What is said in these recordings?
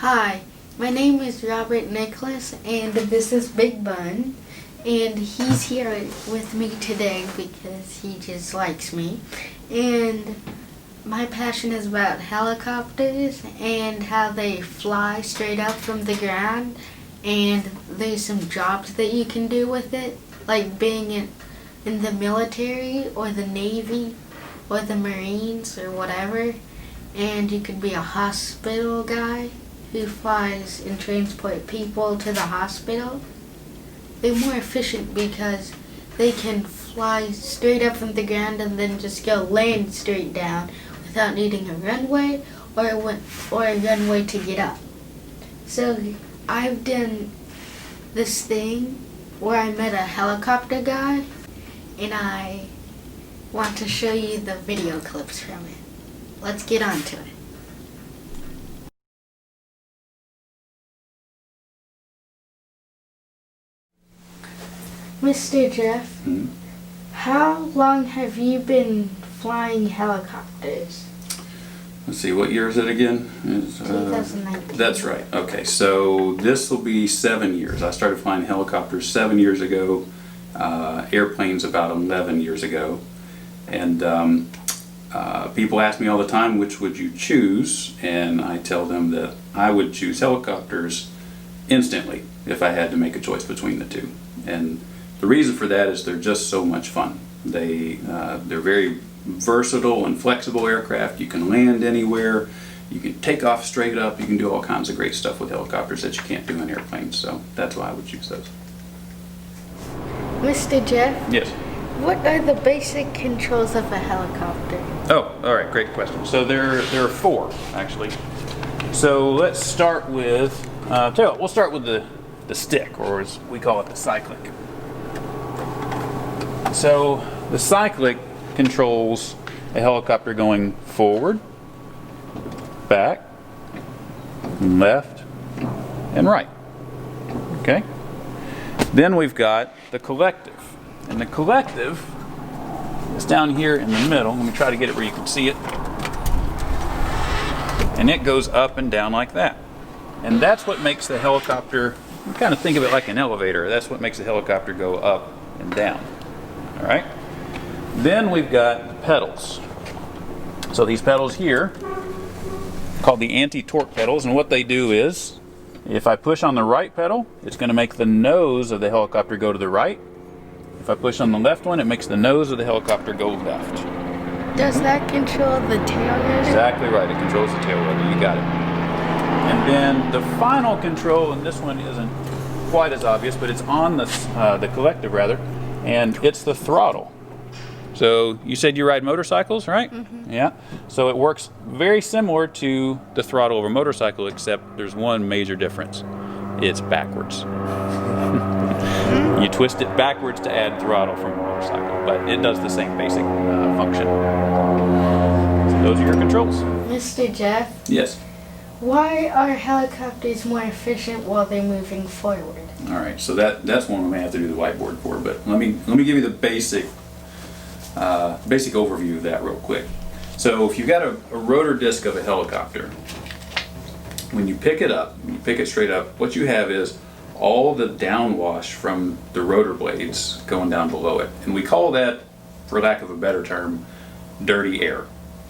Hi, my name is Robert Nicholas, and this is Big Bun, and he's here with me today because he just likes me. And my passion is about helicopters and how they fly straight up from the ground, and there's some jobs that you can do with it, like being in the military or the Navy or the Marines or whatever. And you could be a hospital guy who flies and transport people to the hospital. They're more efficient because they can fly straight up from the ground and then just go land straight down without needing a runway or a runway to get up. So I've done this thing where I met a helicopter guy, and I want to show you the video clips from it. Let's get on to it. Mr. Jeff, how long have you been flying helicopters? Let's see, what year is it again? 2019. That's right. Okay, so this will be 7 years. I started flying helicopters 7 years ago, airplanes about 11 years ago. And people ask me all the time, which would you choose? And I tell them that I would choose helicopters instantly if I had to make a choice between the two. And the reason for that is they're just so much fun. They're very versatile and flexible aircraft. You can land anywhere. You can take off straight up. You can do all kinds of great stuff with helicopters that you can't do in airplanes. So that's why I would choose those. Mr. Jeff? Yes. What are the basic controls of a helicopter? Oh, all right, great question. So there are four, actually. So let's start with, we'll start with the stick, or as we call it, the cyclic. So the cyclic controls a helicopter going forward, back, left, and right. Okay? Then we've got the collective. And the collective is down here in the middle. Let me try to get it where you can see it. And it goes up and down like that. And that's what makes the helicopter, you kind of think of it like an elevator. That's what makes the helicopter go up and down. All right? Then we've got the pedals. So these pedals here, called the anti-torque pedals, and what they do is, if I push on the right pedal, it's going to make the nose of the helicopter go to the right. If I push on the left one, it makes the nose of the helicopter go left. Does that control the tail rotor? Exactly right, it controls the tail rotor, you got it. And then the final control, and this one isn't quite as obvious, but it's on the collective rather, and it's the throttle. So you said you ride motorcycles, right? Mm-hmm. Yeah. So it works very similar to the throttle of a motorcycle, except there's one major difference. It's backwards. You twist it backwards to add throttle from a motorcycle, but it does the same basic function. So those are your controls. Mr. Jeff? Yes. Why are helicopters more efficient while they're moving forward? All right, so that's one we may have to do the whiteboard for, but let me give you the basic overview of that real quick. So if you've got a rotor disc of a helicopter, when you pick it up, you pick it straight up, what you have is all the downwash from the rotor blades going down below it. And we call that, for lack of a better term, dirty air,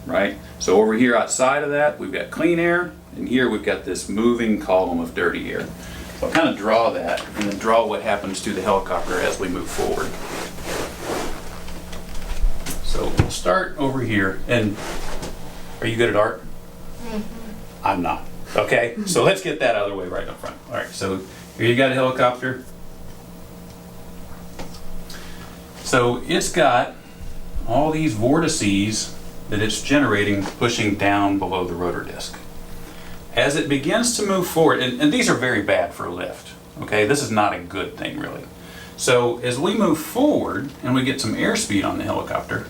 right? So over here outside of that, we've got clean air, and here we've got this moving column of dirty air. So I'll kind of draw that, and then draw what happens to the helicopter as we move forward. So we'll start over here, and are you good at art? Mm-hmm. I'm not. Okay, so let's get that out of the way right up front. All right, so here you got a helicopter. So it's got all these vortices that it's generating, pushing down below the rotor disc. As it begins to move forward, and these are very bad for lift, okay? This is not a good thing, really. So as we move forward and we get some airspeed on the helicopter,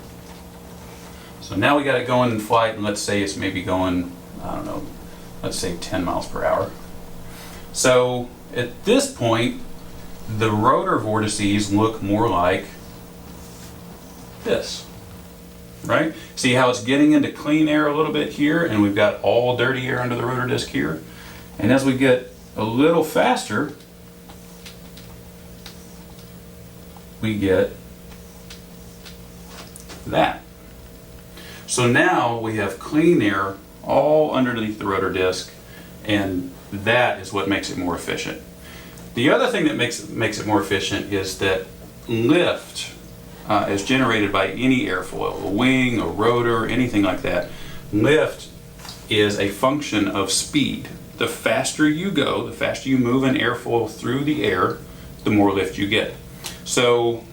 so now we got it going in flight, and let's say it's maybe going, I don't know, let's say 10 miles per hour. So at this point, the rotor vortices look more like this, right? See how it's getting into clean air a little bit here, and we've got all dirty air under the rotor disc here? And as we get a little faster, we get that. So now we have clean air all underneath the rotor disc, and that is what makes it more efficient. The other thing that makes it more efficient is that lift is generated by any airfoil, a wing, a rotor, anything like that. Lift is a function of speed. The faster you go, the faster you move an airfoil through the air, the more lift you get. So,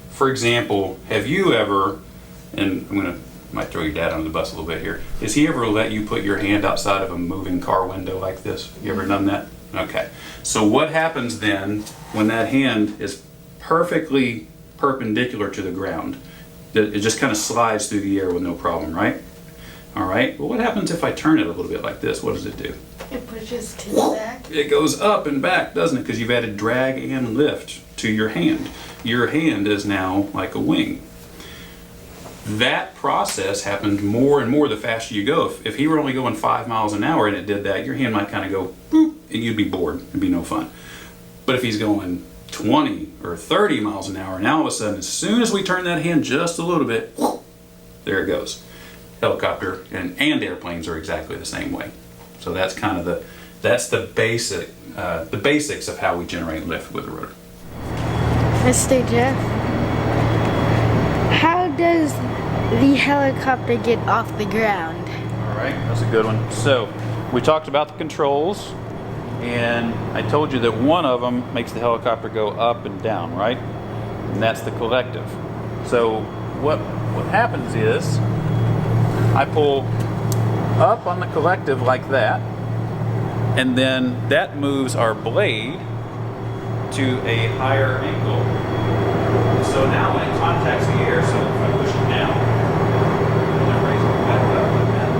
for example, have you ever, and might throw your dad under the bus a little bit here, has he ever let you put your hand outside of a moving car window like this? You ever done that? Okay. So what happens then when that hand is perfectly perpendicular to the ground? It just kind of slides through the air with no problem, right? All right. Well, what happens if I turn it a little bit like this? What does it do? It pushes to the back. It goes up and back, doesn't it? Because you've added drag and lift to your hand. Your hand is now like a wing. That process happened more and more the faster you go. If he were only going 5 miles an hour and it did that, your hand might kind of go boop, and you'd be bored. It'd be no fun. But if he's going 20 or 30 miles an hour, now all of a sudden, as soon as we turn that hand just a little bit, there it goes. Helicopter and airplanes are exactly the same way. So that's kind of the basics of how we generate lift with a rotor. Mr. Jeff, how does the helicopter get off the ground? All right, that's a good one. So we talked about the controls, and I told you that one of them makes the helicopter go up and down, right? And that's the collective. So what happens is I pull up on the collective like that, and then that moves our blade to a higher angle. So now when it contacts the air, so if I push it down, and I raise it back up like that.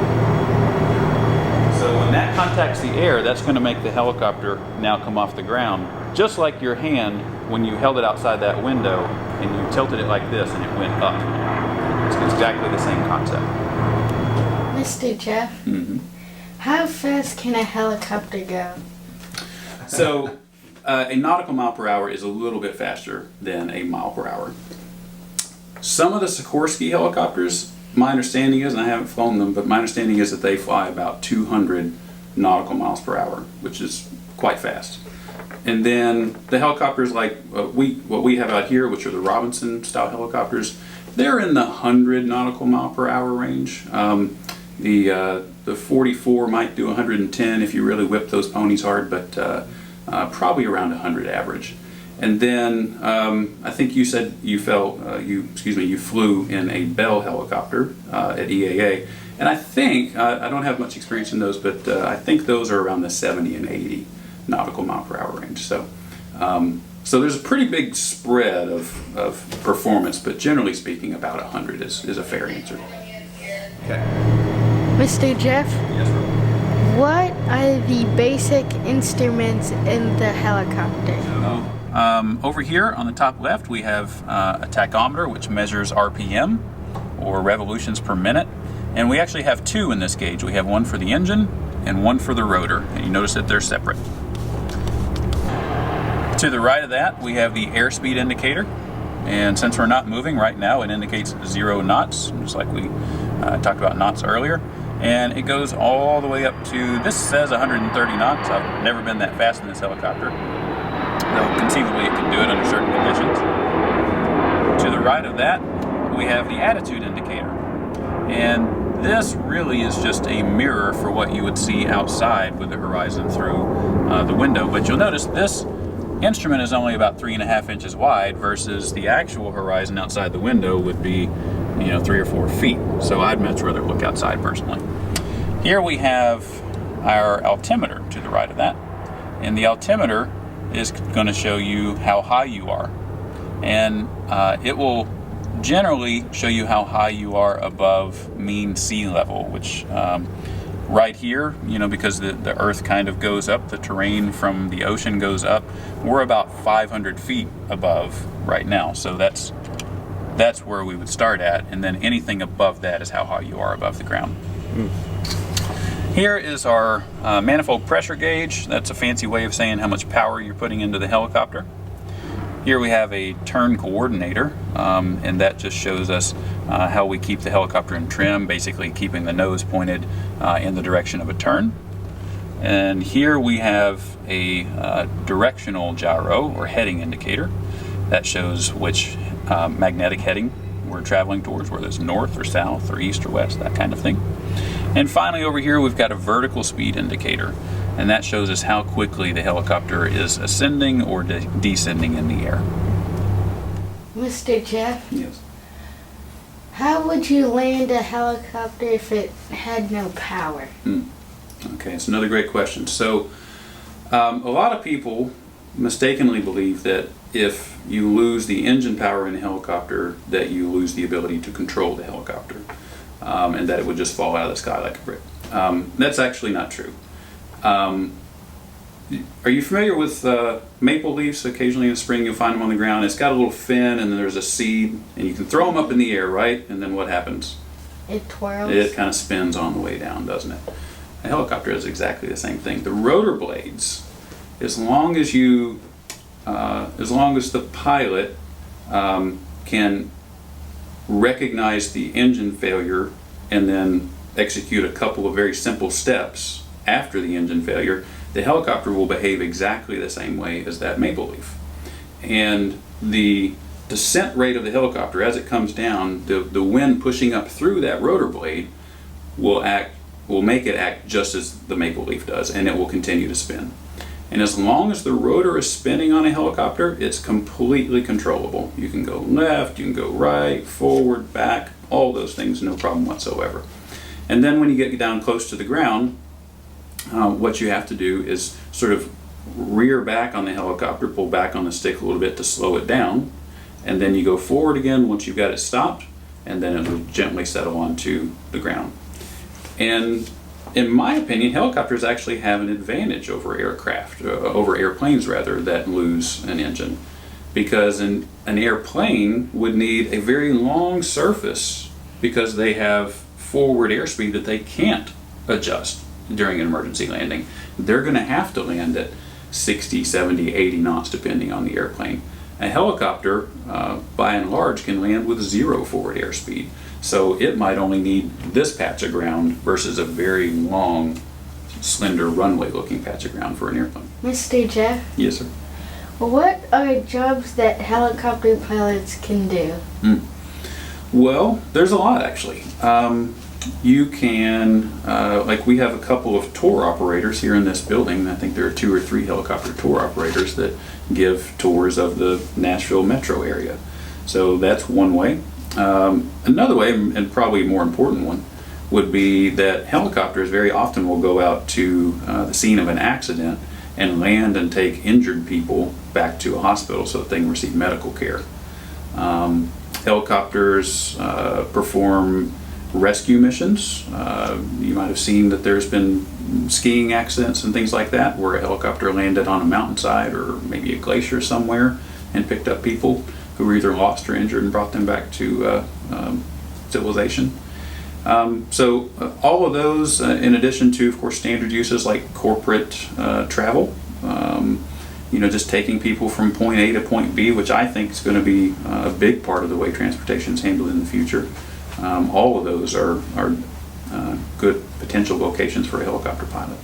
So when that contacts the air, that's going to make the helicopter now come off the ground, just like your hand when you held it outside that window and you tilted it like this and it went up. It's exactly the same concept. Mr. Jeff, how fast can a helicopter go? So a nautical mile per hour is a little bit faster than a mile per hour. Some of the Sikorsky helicopters, my understanding is, and I haven't flown them, but my understanding is that they fly about 200 nautical miles per hour, which is quite fast. And then the helicopters like what we have out here, which are the Robinson style helicopters, they're in the 100 nautical mile per hour range. The 44 might do 110 if you really whip those ponies hard, but probably around 100 average. And then I think you said you flew in a Bell helicopter at EAA, and I think I don't have much experience in those, but I think those are around the 70 and 80 nautical mile per hour range. So there's a pretty big spread of performance, but generally speaking, about 100 is a fair answer. Okay. Mr. Jeff, Yes, sir. what are the basic instruments in the helicopter? Over here on the top left, we have a tachometer, which measures RPM, or revolutions per minute. And we actually have two in this gauge. We have one for the engine and one for the rotor. And you notice that they're separate. To the right of that, we have the airspeed indicator. And since we're not moving right now, it indicates 0 knots, just like we talked about knots earlier. And it goes all the way up to, this says 130 knots. I've never been that fast in this helicopter. Though conceivably it can do it under certain conditions. To the right of that, we have the attitude indicator. And this really is just a mirror for what you would see outside with the horizon through the window. But you'll notice this instrument is only about 3.5 inches wide versus the actual horizon outside the window would be 3 or 4 feet. So I'd much rather look outside personally. Here we have our altimeter to the right of that. And the altimeter is going to show you how high you are. And it will generally show you how high you are above mean sea level, which right here, because the earth kind of goes up, the terrain from the ocean goes up, we're about 500 feet above right now. So that's where we would start at, and then anything above that is how high you are above the ground. Here is our manifold pressure gauge. That's a fancy way of saying how much power you're putting into the helicopter. Here we have a turn coordinator, and that just shows us how we keep the helicopter in trim, basically keeping the nose pointed in the direction of a turn. And here we have a directional gyro or heading indicator that shows which magnetic heading we're traveling towards, whether it's north or south or east or west, that kind of thing. And finally over here we've got a vertical speed indicator, and that shows us how quickly the helicopter is ascending or descending in the air. Mr. Jeff, Yes. how would you land a helicopter if it had no power? Okay, it's another great question. So a lot of people mistakenly believe that if you lose the engine power in a helicopter, that you lose the ability to control the helicopter, and that it would just fall out of the sky like a brick. That's actually not true. Are you familiar with maple leaves? Occasionally in the spring you'll find them on the ground. It's got a little fin and then there's a seed, and you can throw them up in the air, right? And then what happens? It twirls. It kind of spins on the way down, doesn't it? A helicopter is exactly the same thing. The rotor blades, as long as the pilot can recognize the engine failure and then execute a couple of very simple steps after the engine failure, the helicopter will behave exactly the same way as that maple leaf. And the descent rate of the helicopter as it comes down, the wind pushing up through that rotor blade will make it act just as the maple leaf does, and it will continue to spin. And as long as the rotor is spinning on a helicopter, it's completely controllable. You can go left, you can go right, forward, back, all those things, no problem whatsoever. And then when you get down close to the ground, what you have to do is sort of rear back on the helicopter, pull back on the stick a little bit to slow it down, and then you go forward again once you've got it stopped, and then it will gently settle onto the ground. And in my opinion, helicopters actually have an advantage over airplanes rather, that lose an engine, because an airplane would need a very long surface because they have forward airspeed that they can't adjust during an emergency landing. They're going to have to land at 60, 70, 80 knots depending on the airplane. A helicopter, by and large, can land with 0 forward airspeed. So it might only need this patch of ground versus a very long, slender runway-looking patch of ground for an airplane. Mr. Jeff, Yes, sir. what are jobs that helicopter pilots can do? Well, there's a lot actually. You can, like we have a couple of tour operators here in this building. I think there are 2 or 3 helicopter tour operators that give tours of the Nashville metro area. So that's one way. Another way, and probably a more important one, would be that helicopters very often will go out to the scene of an accident and land and take injured people back to a hospital so that they can receive medical care. Helicopters perform rescue missions. You might have seen that there's been skiing accidents and things like that where a helicopter landed on a mountainside or maybe a glacier somewhere and picked up people who were either lost or injured and brought them back to civilization. So all of those, in addition to, of course, standard uses like corporate travel, just taking people from point A to point B, which I think is going to be a big part of the way transportation is handled in the future. All of those are good potential vocations for a helicopter pilot.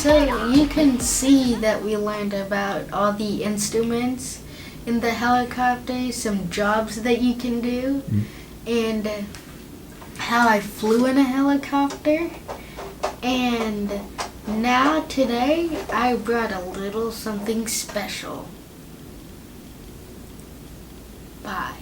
So you can see that we learned about all the instruments in the helicopter, some jobs that you can do, and how I flew in a helicopter. And now today I brought a little something special. Bye.